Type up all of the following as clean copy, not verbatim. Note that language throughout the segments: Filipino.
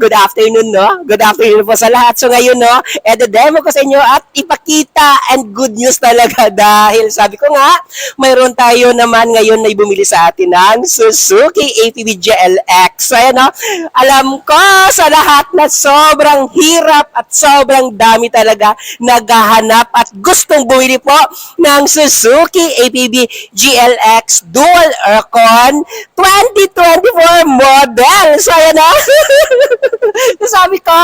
Good afternoon, no? Good afternoon po sa lahat. So ngayon, no, demo ko sa inyo at ipakita and good news talaga dahil sabi ko nga, mayroon tayo naman ngayon na bumili sa atin ng Suzuki APB GLX. So ayan, no? Alam ko sa lahat na sobrang hirap at sobrang dami talaga naghahanap at gustong bumili po ng Suzuki APB GLX Dual Aircon 2024 model. So ayan, no? Sabi ko,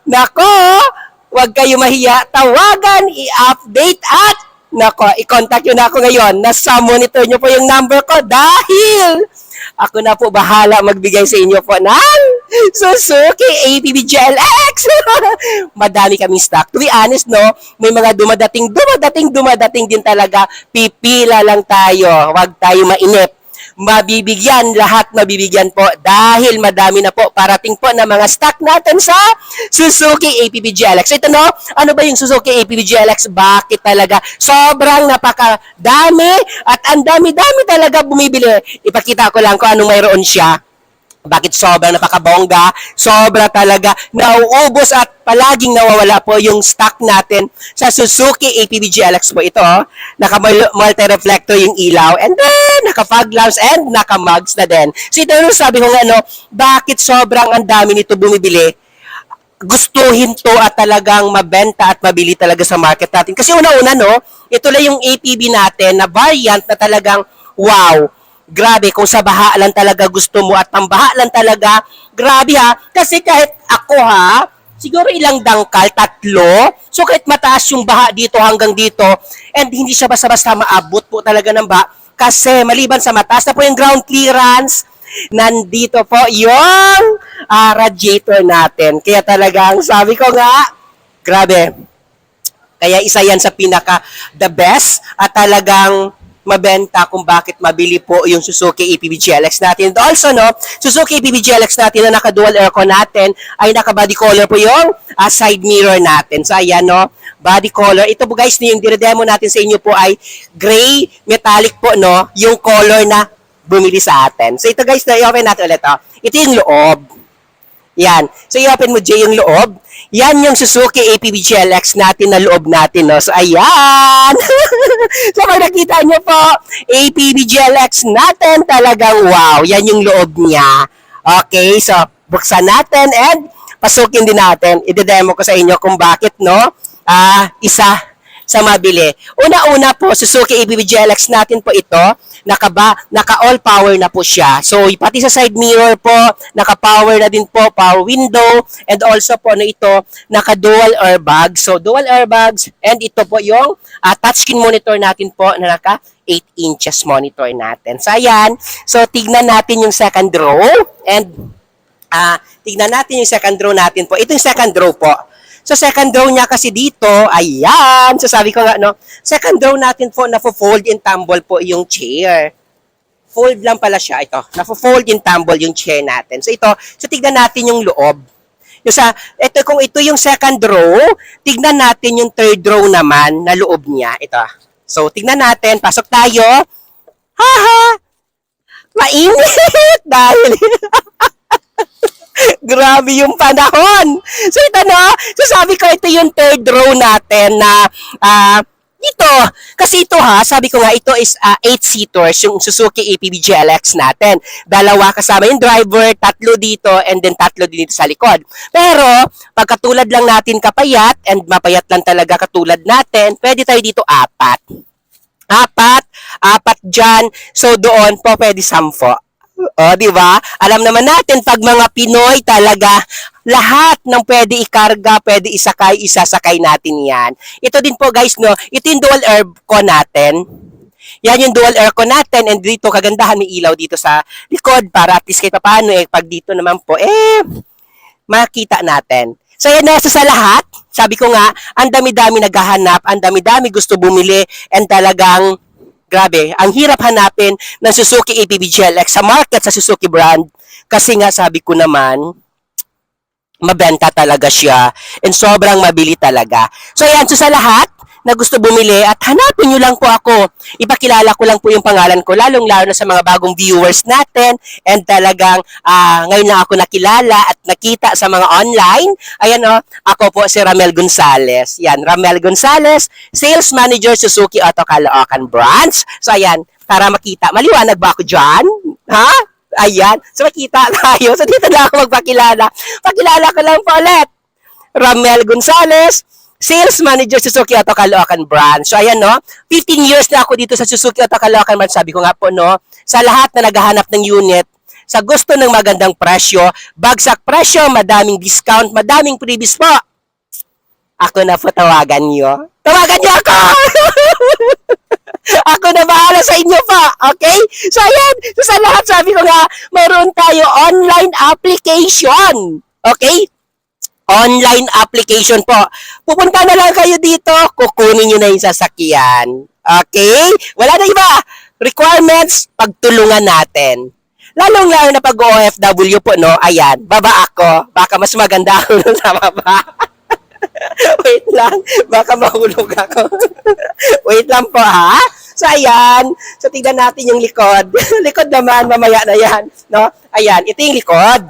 nako, huwag kayo mahiya, tawagan, i-update at nako, i-contact nyo na ako ngayon. Nasa monitor nyo po yung number ko dahil ako na po bahala magbigay sa inyo po ng Suzuki APB GLX. Madami kaming stock. To be honest, no, may mga dumadating din talaga. Pipila lang tayo. Huwag tayo mainip. Mabibigyan, lahat mabibigyan po dahil madami na po parating po na mga stock natin sa Suzuki APB GLX. Ito, no, ano ba yung Suzuki APB GLX? Bakit talaga? Sobrang napakadami at ang dami-dami talaga bumibili. Ipakita ko lang kung anong mayroon siya. Bakit sobrang napakabongga, sobra talaga nauubos at palaging nawawala po yung stock natin sa Suzuki APB GLX po ito. Naka-multi-reflector yung ilaw and then naka-fog lamps and naka-mugs na din. So ito yung sabi ko nga, no, bakit sobrang ang dami nito bumibili? Gustuhin to at talagang mabenta at mabili talaga sa market natin. Kasi una-una, no, ito lang yung APB natin na variant na talagang wow. Grabe, kung sa baha lang talaga gusto mo at pambaha lang talaga, grabe ha. Kasi kahit ako ha, siguro ilang dangkal, 3. So kahit mataas yung baha dito hanggang dito, and hindi siya basta-basta maabot po talaga ng baha. Kasi maliban sa mataas na po yung ground clearance, nandito po yung radiator natin. Kaya talagang sabi ko nga, grabe. Kaya isa yan sa pinaka the best at talagang mabenta kung bakit mabili po yung Suzuki APB GLX natin. And also, no, Suzuki APB GLX natin na naka-dual aircon natin ay naka-body color po yung side mirror natin. So, ayan, no, body color. Ito po, guys, yung dire-demo natin sa inyo po ay gray metallic po, no, yung color na bumili sa atin. So, ito, guys, na i-open natin ulit, oh. Ito yung loob. Yan. So, i-open mo, Jay, yung loob. Yan yung Suzuki APB GLX natin na loob natin, no? So, ayan! So, kung nakita nyo po, APB GLX natin talagang wow. Yan yung loob niya. Okay, so, buksan natin and pasukin din natin. I-demo ko sa inyo kung bakit, no? Isa sa mabili. Una-una po, Suzuki APB GLX natin po ito, naka-all power na po siya. So, pati sa side mirror po, naka-power na din po, power window, and also po na ito, naka-dual airbags. So, dual airbags, and ito po yung touchscreen monitor natin po na naka 8 inches monitor natin. So, ayan. So, tignan natin yung second row, and tignan natin yung second row natin po. Ito yung second row po. So, second row niya kasi dito, ayan. So, sabi ko nga, no, second row natin po, na-fold and tumble po yung chair. Fold lang pala siya, ito. Na-fold and tumble yung chair natin. So, ito, so tignan natin yung loob. Yung ito, kung ito yung second row, tignan natin yung third row naman na loob niya. Ito. So, tignan natin. Pasok tayo. Haha! Mainit! Dahil... Grabe yung panahon. So ito, no, so sabi ko ito yung third row natin na ito. Kasi ito ha, sabi ko nga ito is 8-seaters yung Suzuki APB GLX natin. 2 kasama yung driver, 3 dito, and then 3 din dito sa likod. Pero pagkatulad lang natin kapayat and mapayat lang talaga katulad natin, pwede tayo dito 4. 4 dyan. So doon po pwede 10. O, di ba? Alam naman natin, pag mga Pinoy talaga, lahat ng pwede ikarga, pwede isakay, isasakay natin yan. Ito din po, guys, no? Ito yung dual aircon natin. Yan yung dual aircon natin. And dito, kagandahan, may ilaw dito sa likod para at least kahit paano, pag dito naman po, makita natin. So, yan na sa lahat. Sabi ko nga, ang dami-dami naghahanap, ang dami-dami gusto bumili, and talagang grabe, ang hirap hanapin ng Suzuki APB GLX sa market sa Suzuki brand kasi nga sabi ko naman, mabenta talaga siya and sobrang mabili talaga. So ayan, so sa lahat na gusto bumili at hanapin nyo lang po ako. Ipakilala ko lang po yung pangalan ko, lalong-lalo na sa mga bagong viewers natin and talagang ngayon lang ako nakilala at nakita sa mga online. Ayan ako po si Ramel Gonzales. Yan, Ramel Gonzales, Sales Manager Suzuki Auto Caloocan Branch. So ayan, para makita. Maliwanag ba ako dyan? Ha? Ayan. So makita tayo. So dito na ako magpakilala. Pakilala ko lang po ulit. Ramel Gonzales, Sales Manager Suzuki Auto Caloocan Branch. So ayan 15 years na ako dito sa Suzuki Auto Caloocan Branch. Sabi ko nga po sa lahat na naghahanap ng unit, sa gusto ng magandang presyo, bagsak presyo, madaming discount, madaming previous po. Ako na po tawagan nyo. Tawagan nyo ako! Ako na bahala sa inyo po. Okay? So ayan, so, sa lahat sabi ko nga, mayroon tayo online application. Okay? Online application po. Pupunta na lang kayo dito, kukunin nyo na yung sasakyan. Okay? Wala na iba. Requirements, pagtulungan natin. Lalong-lalo na pag OFW po, ayan, baba ako. Baka mas maganda ako sa baba. Wait lang, baka mahulog ako. Wait lang po ha. So ayan, so tignan natin yung likod. Likod naman, mamaya na yan. Ayan, ito yung likod.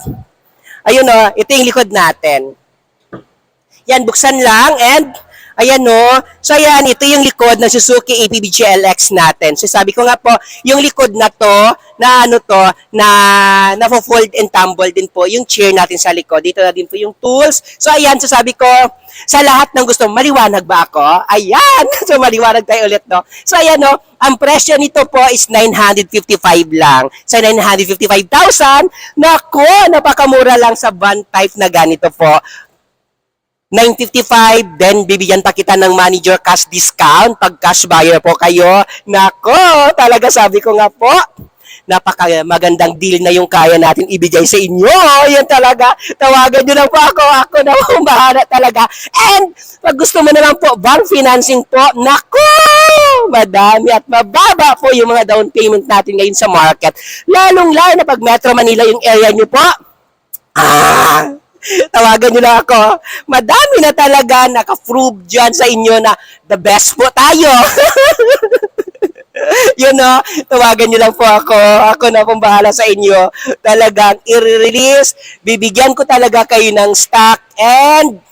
Ayun ito yung likod natin. Yan, buksan lang and ayan so ayan, ito yung likod ng Suzuki APB GLX natin. So sabi ko nga po, yung likod na to, na na-fold and tumble din po yung chair natin sa likod. Dito na din po yung tools. So ayan, so sabi ko, sa lahat ng gusto, maliwanag ba ako? Ayan, so maliwanag tayo ulit So ayan ang presyo nito po is 955 lang. Sa 955,000, nako, napakamura lang sa van type na ganito po. 955, then bibigyan pa kita ng manager cash discount pag cash buyer po kayo. Nako, talaga sabi ko nga po, napaka magandang deal na yung kaya natin ibigay sa inyo. Yan talaga, tawagan nyo lang po ako. Ako na po bahala talaga. And pag gusto mo naman po, bank financing po, nako, madami at mababa po yung mga down payment natin ngayon sa market. Lalong-lalo na pag Metro Manila yung area nyo po, tawagan nyo lang ako. Madami na talaga naka-prove dyan sa inyo na the best po tayo. Yun tawagan nyo lang po ako. Ako na pong bahala sa inyo. Talagang i-release. Bibigyan ko talaga kayo ng stock and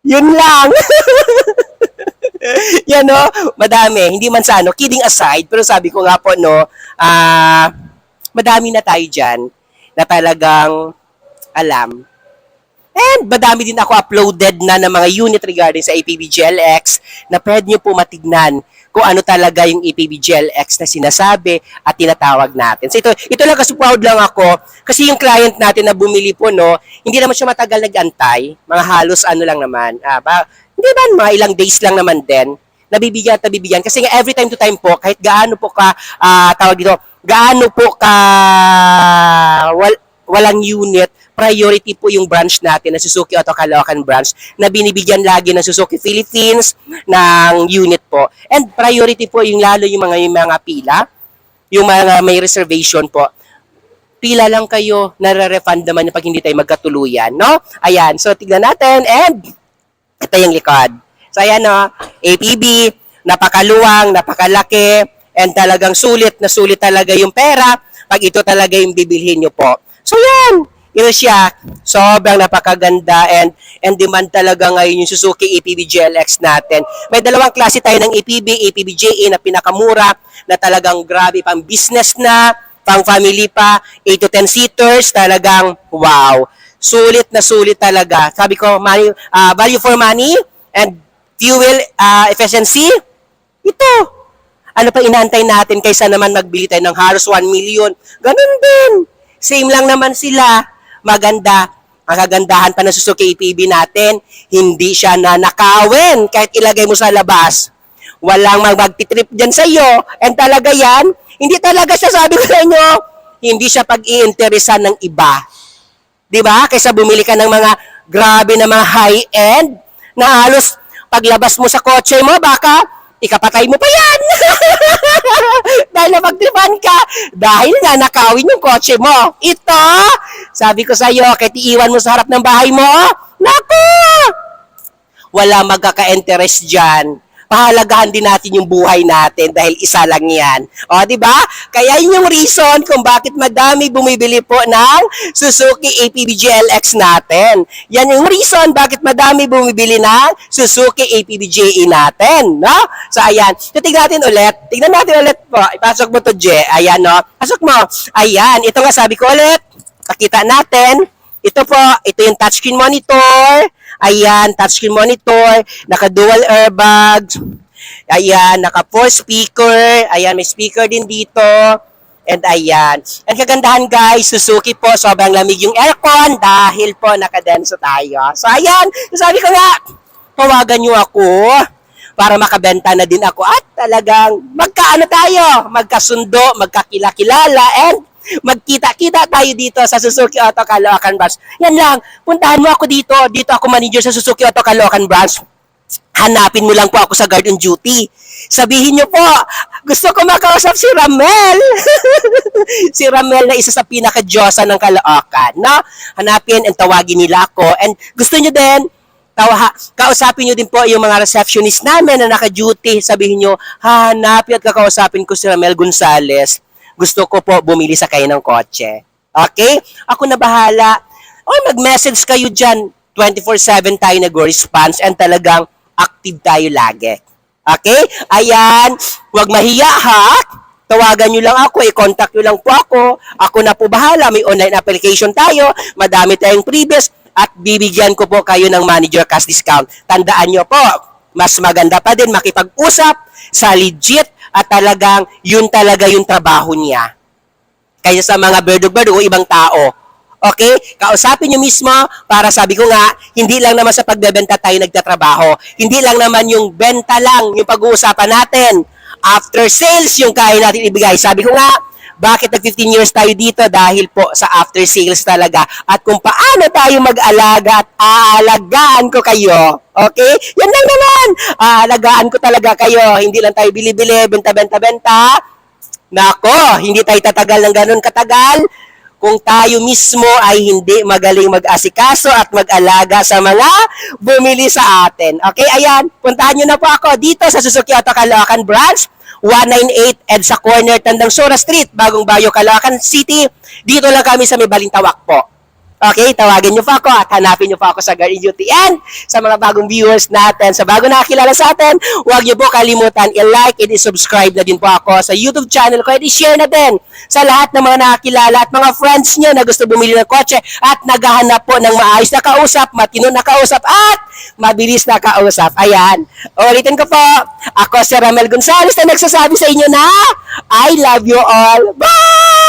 yun lang. Yan madami. Hindi man sa kidding aside, pero sabi ko nga po madami na tayo dyan na talagang alam. And madami din ako uploaded na ng mga unit regarding sa APB GLX na pwede nyo po matignan kung ano talaga yung APB GLX na sinasabi at tinatawag natin. So ito lang kasi proud lang ako kasi yung client natin na bumili po hindi naman siya matagal nag-antay. Mga halos lang naman. Hindi ba mga ilang days lang naman din nabibigyan at nabibigyan kasi nga every time to time po kahit gaano po ka gaano po ka walang unit, priority po yung branch natin na Suzuki Auto Caloocan Branch na binibigyan lagi ng Suzuki Philippines ng unit po. And priority po yung lalo yung mga pila, yung mga may reservation po. Pila lang kayo, nare-refund naman pag hindi tayo magkatuluyan, Ayan, so tignan natin and ito yung likod. So ayan APB, napakaluwang, napakalaki, and talagang sulit na sulit talaga yung pera pag ito talaga yung bibilhin nyo po. So yan, ito siya, sobrang napakaganda and demand talaga ngayon yung Suzuki APB GLX natin. May dalawang klase tayo ng APB, APB JA na pinakamura na talagang grabe pang business na, pang family pa, 8 to 10 seaters, talagang wow. Sulit na sulit talaga. Sabi ko, value for money and fuel efficiency, ito. Ano pa inaantay natin kaysa naman magbili tayo ng halos 1 million? Ganun din. Same lang naman sila. Maganda. Ang kagandahan pa ng Suzuki APB natin, hindi siya nanakawin kahit ilagay mo sa labas. Walang magtitrip dyan sa iyo. And talaga yan, hindi talaga siya, sabi ko sa inyo, hindi siya pag-iinteresan ng iba. Diba? Kaysa bumili ka ng mga grabe na mga high-end na halos paglabas mo sa kotse mo, baka ikapatay mo pa yan. Dahil napagtripan ka. Dahil nga nakawin yung kotse mo. Ito, sabi ko sa iyo, kahit iiwan mo sa harap ng bahay mo, naku! wala magkaka-interest dyan. Pahalagahan din natin yung buhay natin dahil isa lang yan. O, di ba? Kaya yun yung reason kung bakit madami bumibili po ng Suzuki APB GLX natin. Yan yung reason bakit madami bumibili ng Suzuki APB JE natin. No? So, ayan. So, tignan natin ulit. Tignan natin ulit po. Ipasok mo to, Je. Ayan, no? Pasok mo. Ayan. Ito nga sabi ko ulit. Pakita natin. Ito po. Ito yung touchscreen monitor. Ayan, touchscreen monitor, naka-dual airbags, ayan, naka-4 speaker, ayan, may speaker din dito, and ayan. Ang kagandahan guys, Suzuki po, sobrang lamig yung aircon dahil po nakadenso tayo. So ayan, sabi ko nga, tawagan nyo ako para makabenta na din ako at talagang magkaano tayo, magkasundo, magkakilala, and magkita-kita tayo dito sa Suzuki Auto Caloocan Branch. Yan lang, puntahan mo ako dito. Dito ako manager sa Suzuki Auto Caloocan Branch. Hanapin mo lang po ako sa guard on duty. Sabihin nyo po, gusto ko makausap si Ramel. Si Ramel na isa sa pinaka-diyosa ng Caloocan. No? Hanapin and tawagin nila ako. And gusto nyo din, kausapin nyo din po yung mga receptionist namin na naka-duty. Sabihin nyo, hanapin at kakausapin ko si Ramel Gonzales. Gusto ko po bumili sa kayo ng kotse. Okay? Ako na bahala. O mag-message kayo dyan. 24/7 tayo nag-response and talagang active tayo lagi. Okay? Ayan. Huwag mahiya ha. Tawagan nyo lang ako. I-contact nyo lang po ako. Ako na po bahala. May online application tayo. Madami tayong previous. At bibigyan ko po kayo ng manager cash discount. Tandaan nyo po. Mas maganda pa din makipag-usap sa legit at talagang yun talaga yung trabaho niya. Kaya sa mga berdog-berdog o ibang tao. Okay? Kausapin nyo mismo para sabi ko nga, hindi lang naman sa pagbebenta tayo nagtatrabaho. Hindi lang naman yung benta lang yung pag-uusapan natin. After sales yung kaya natin ibigay. Sabi ko nga, bakit nag 15 years tayo dito? Dahil po sa after sales talaga. At kung paano tayo mag-alaga at aalagaan ko kayo. Okay? Yan lang naman. Aalagaan ko talaga kayo. Hindi lang tayo bili-bili, benta-benta-benta. Nako, hindi tayo tatagal ng ganun katagal. Kung tayo mismo ay hindi magaling mag-asikaso at mag-alaga sa mga bumili sa atin. Okay, ayan. Puntahan nyo na po ako dito sa Suzuki Auto Caloocan Branch. 198 EDSA Corner, Tandang Sora Street, Bagong Bayo, Caloocan City. Dito lang kami sa may Balintawak po. Okay, tawagin niyo pa ako at hanapin niyo pa ako sa Guard Duty. And sa mga bagong viewers natin, sa bago nakakilala sa atin, huwag niyo po kalimutan i-like and i-subscribe na din po ako sa YouTube channel ko at i-share na din sa lahat ng mga nakakilala at mga friends niyo na gusto bumili ng kotse at naghahanap po ng maayos na kausap, matino na kausap at mabilis na kausap. Ayan. Ulitin ko po, ako si Ramel Gonzales na nagsasabi sa inyo na I love you all. Bye!